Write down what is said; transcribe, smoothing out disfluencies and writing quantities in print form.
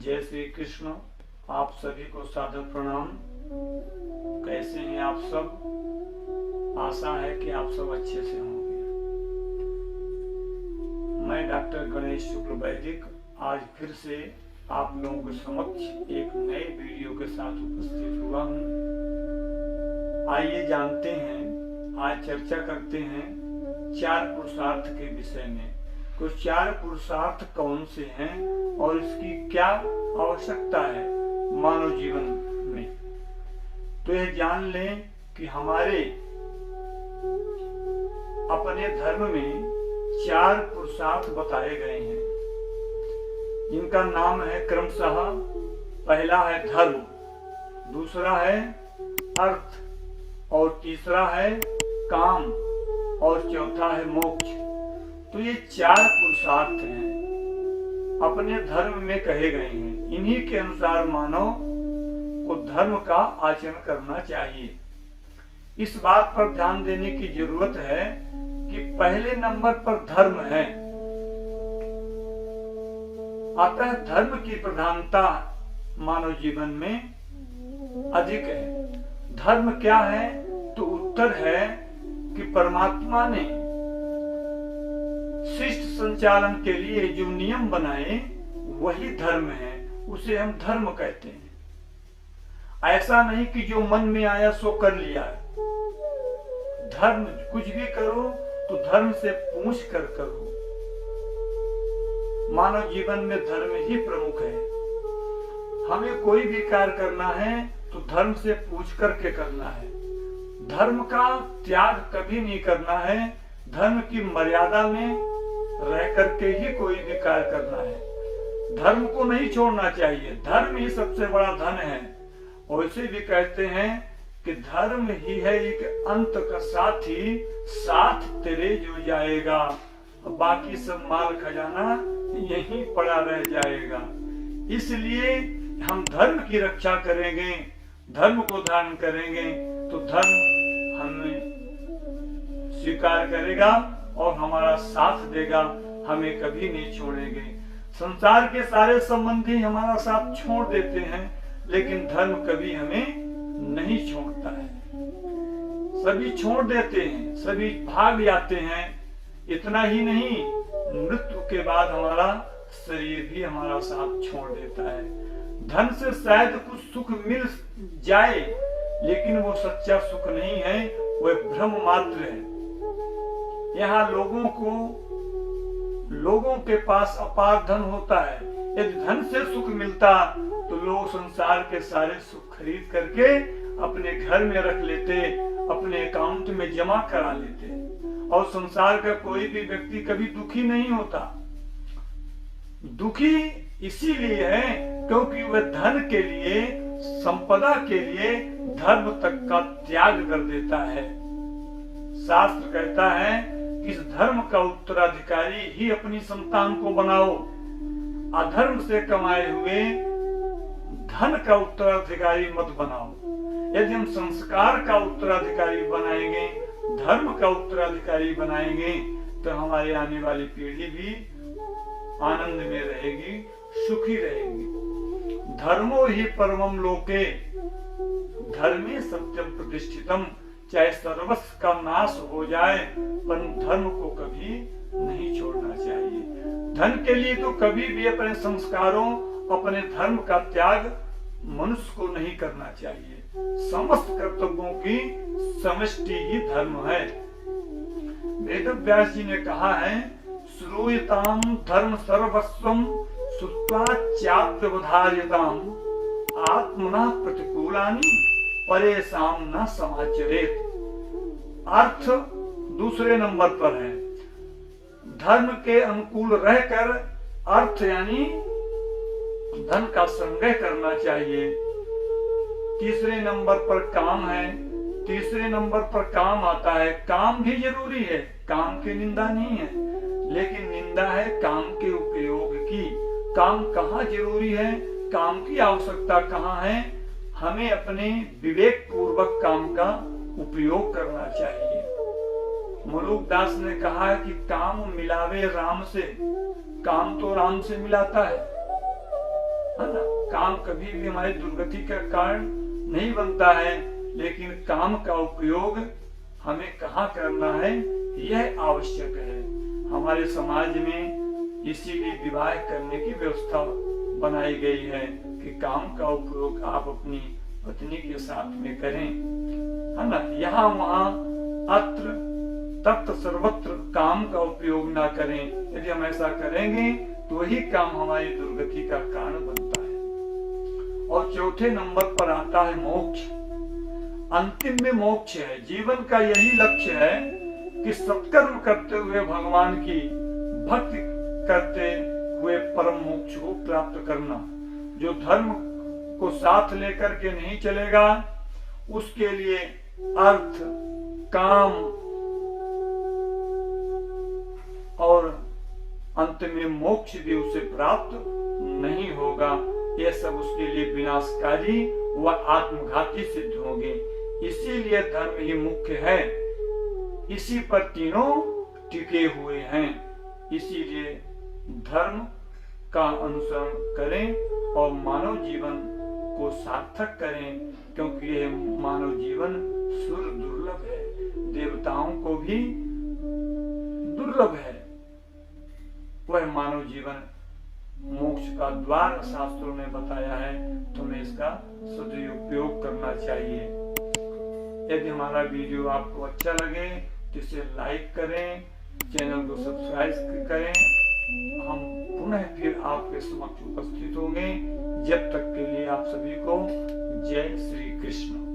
जय श्री कृष्ण। आप सभी को सादर प्रणाम। कैसे हैं आप सब? आशा है कि आप सब अच्छे से होंगे। मैं डॉक्टर गणेश शुक्ल वैदिक आज फिर से आप लोगों के समक्ष एक नए वीडियो के साथ उपस्थित हुआ हूँ। आइए जानते हैं, आज चर्चा करते हैं 4 पुरुषार्थ के विषय में। तो 4 पुरुषार्थ कौन से हैं और इसकी क्या आवश्यकता है मानव जीवन में। तो यह जान लें कि हमारे अपने धर्म में 4 पुरुषार्थ बताए गए हैं। इनका नाम है क्रमशः, पहला है धर्म, दूसरा है अर्थ, और तीसरा है काम, और चौथा है मोक्ष। तो ये 4 पुरुषार्थ हैं, अपने धर्म में कहे गए हैं। इन्हीं के अनुसार मानव को धर्म का आचरण करना चाहिए। इस बात पर ध्यान देने की जरूरत है कि पहले नंबर पर धर्म है, अतः धर्म की प्रधानता मानव जीवन में अधिक है। धर्म क्या है? तो उत्तर है कि परमात्मा ने शिष्ट संचालन के लिए जो नियम बनाए वही धर्म है, उसे हम धर्म कहते हैं। ऐसा नहीं कि जो मन में आया सो कर लिया। धर्म कुछ भी करो तो धर्म से पूछ कर करो। मानव जीवन में धर्म ही प्रमुख है। हमें कोई भी कार्य करना है तो धर्म से पूछ करके करना है। धर्म का त्याग कभी नहीं करना है। धर्म की मर्यादा में रह करके ही कोई भी कार्य करना है। धर्म को नहीं छोड़ना चाहिए। धर्म ही सबसे बड़ा धन है। वैसे भी कहते हैं कि धर्म ही है एक अंत का साथी, साथ तेरे जो जाएगा, बाकी सब माल खजाना यहीं पड़ा रह जाएगा। इसलिए हम धर्म की रक्षा करेंगे, धर्म को धारण करेंगे तो धर्म हमें स्वीकार करेगा और हमारा साथ देगा, हमें कभी नहीं छोड़ेंगे। संसार के सारे संबंधी हमारा साथ छोड़ देते हैं, लेकिन धर्म कभी हमें नहीं छोड़ता है। सभी छोड़ देते हैं, सभी भाग जाते हैं। इतना ही नहीं, मृत्यु के बाद हमारा शरीर भी हमारा साथ छोड़ देता है। धन से शायद कुछ सुख मिल जाए, लेकिन वो सच्चा सुख नहीं है, वह भ्रम मात्र है। यहाँ लोगों के पास अपार धन होता है। यदि धन से सुख मिलता तो लोग संसार के सारे सुख खरीद करके अपने घर में रख लेते, अपने अकाउंट में जमा करा लेते, और संसार का कोई भी व्यक्ति कभी दुखी नहीं होता। दुखी इसीलिए है क्योंकि वह धन के लिए, संपदा के लिए धर्म तक का त्याग कर देता है। शास्त्र कहता है कि इस धर्म का उत्तराधिकारी ही अपनी संतान को बनाओ। अधर्म से कमाए हुए धन का उत्तराधिकारी मत बनाओ। यदि हम संस्कार का उत्तराधिकारी बनाएंगे, धर्म का उत्तराधिकारी बनाएंगे, तो हमारी आने वाली पीढ़ी भी आनंद में रहेगी, सुखी रहेगी। धर्मो ही परमम लोके, धर्मे सत्यम प्रतिष्ठितम। चाहे सर्वस्व का नाश हो जाए, पर धर्म को कभी नहीं छोड़ना चाहिए। धन के लिए तो कभी भी अपने संस्कारों, अपने धर्म का त्याग मनुष्य को नहीं करना चाहिए। समस्त कर्तव्यों की समष्टि ही धर्म है। वेदव्यास जी ने कहा है, श्रूयताम धर्म सर्वस्वम श्रुत्वा चाप्यवधार्यताम आत्मना प्रतिकूलानि परेशान न समाचरेत। अर्थ दूसरे नंबर पर है। धर्म के अनुकूल रहकर अर्थ यानी धन का संग्रह करना चाहिए। तीसरे नंबर पर काम है। तीसरे नंबर पर काम आता है। काम भी जरूरी है, काम की निंदा नहीं है, लेकिन निंदा है काम के उपयोग की। काम कहाँ जरूरी है, काम की आवश्यकता कहाँ है, हमें अपने विवेक पूर्वक काम का उपयोग करना चाहिए। मलुकदास ने कहा है कि काम मिलावे राम से, काम तो राम से मिलाता है। है ना। काम कभी भी हमारी दुर्गति का कारण नहीं बनता है, लेकिन काम का उपयोग हमें कहाँ करना है यह आवश्यक है। हमारे समाज में इसीलिए विवाह करने की व्यवस्था बनाई गई है कि काम का उपयोग आप अपनी पत्नी के साथ में करें, है ना। यहाँ वहाँ अत्र तत्र सर्वत्र काम का उपयोग ना करें। यदि हम ऐसा करेंगे तो वही काम हमारी दुर्गति का कारण बनता है। और चौथे नंबर पर आता है मोक्ष। अंतिम में मोक्ष है। जीवन का यही लक्ष्य है कि सत्कर्म करते हुए भगवान की भक्ति करते हुए परम मोक्ष को प्राप्त करना। जो धर्म को साथ लेकर के नहीं चलेगा उसके लिए अर्थ, काम और अंत में मोक्ष भी उसे प्राप्त नहीं होगा। यह सब उसके लिए विनाशकारी व आत्मघाती सिद्ध होंगे। इसीलिए धर्म ही मुख्य है, इसी पर तीनों टिके हुए हैं। इसीलिए धर्म का अनुसरण करें और मानव जीवन को सार्थक करें, क्योंकि यह मानव जीवन सुर दुर्लभ है, देवताओं को भी दुर्लभ है। वह मानव जीवन मोक्ष का द्वार शास्त्रों ने बताया है, तुम्हें इसका सदुपयोग करना चाहिए। यदि हमारा वीडियो आपको अच्छा लगे तो इसे लाइक करें, चैनल को सब्सक्राइब करें। हम पुनः फिर आपके समक्ष उपस्थित होंगे। जब तक के लिए आप सभी को जय श्री कृष्ण।